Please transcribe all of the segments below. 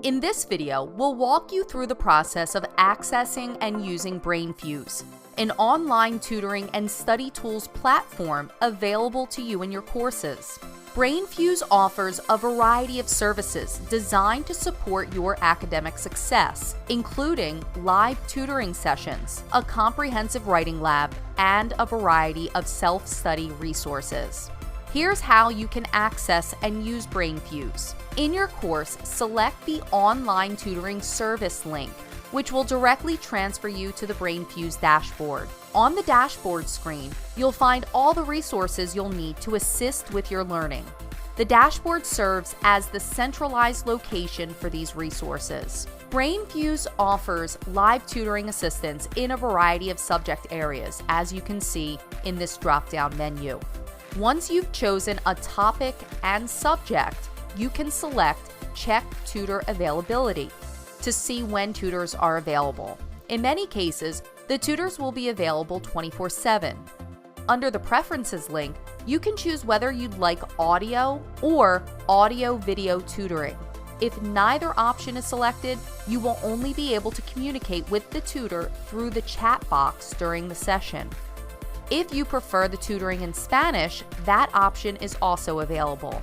In this video, we'll walk you through the process of accessing and using Brainfuse, an online tutoring and study tools platform available to you in your courses. Brainfuse offers a variety of services designed to support your academic success, including live tutoring sessions, a comprehensive writing lab, and a variety of self-study resources. Here's how you can access and use Brainfuse. In your course, select the online tutoring service link, which will directly transfer you to the Brainfuse dashboard. On the dashboard screen, you'll find all the resources you'll need to assist with your learning. The dashboard serves as the centralized location for these resources. Brainfuse offers live tutoring assistance in a variety of subject areas, as you can see in this drop-down menu. Once you've chosen a topic and subject, you can select Check Tutor Availability to see when tutors are available. In many cases, the tutors will be available 24/7. Under the Preferences link, you can choose whether you'd like audio or audio-video tutoring. If neither option is selected, you will only be able to communicate with the tutor through the chat box during the session. If you prefer the tutoring in Spanish, that option is also available.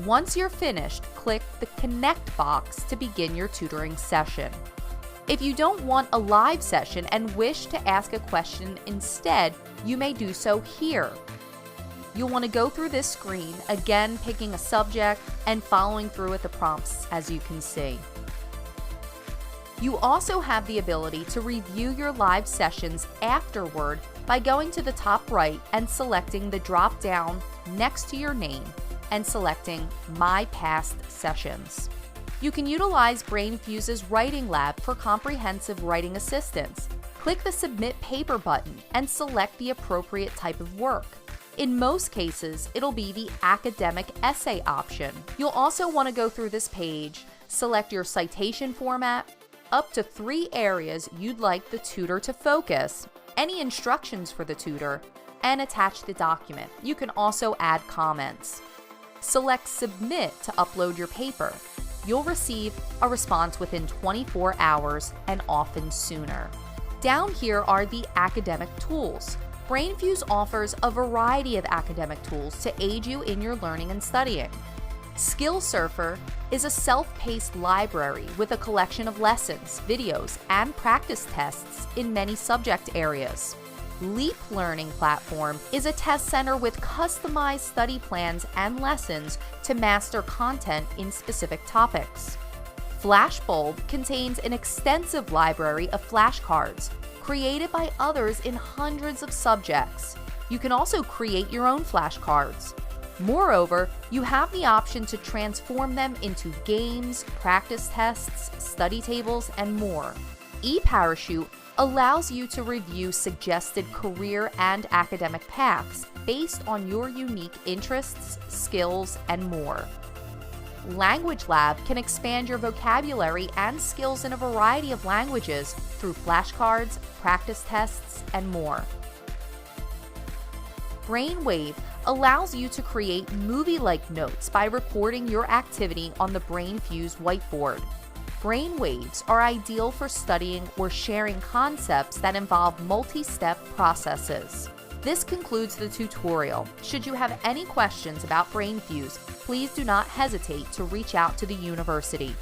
Once you're finished, click the Connect box to begin your tutoring session. If you don't want a live session and wish to ask a question instead, you may do so here. You'll want to go through this screen, again picking a subject and following through with the prompts, as you can see. You also have the ability to review your live sessions afterward by going to the top right and selecting the drop-down next to your name and selecting My Past Sessions. You can utilize Brainfuse's Writing Lab for comprehensive writing assistance. Click the Submit Paper button and select the appropriate type of work. In most cases, it'll be the academic essay option. You'll also want to go through this page, select your citation format, up to 3 areas you'd like the tutor to focus, any instructions for the tutor, and attach the document. You can also add comments. Select Submit to upload your paper. You'll receive a response within 24 hours and often sooner. Down here are the academic tools. Brainfuse offers a variety of academic tools to aid you in your learning and studying. Skill Surfer is a self-paced library with a collection of lessons, videos, and practice tests in many subject areas. Leap Learning Platform is a test center with customized study plans and lessons to master content in specific topics. Flashbulb contains an extensive library of flashcards created by others in hundreds of subjects. You can also create your own flashcards. Moreover, you have the option to transform them into games, practice tests, study tables, and more. eParachute allows you to review suggested career and academic paths based on your unique interests, skills, and more. Language Lab can expand your vocabulary and skills in a variety of languages through flashcards, practice tests, and more. Brainwave allows you to create movie-like notes by recording your activity on the Brainfuse whiteboard. Brainwaves are ideal for studying or sharing concepts that involve multi-step processes. This concludes the tutorial. Should you have any questions about Brainfuse, please do not hesitate to reach out to the university.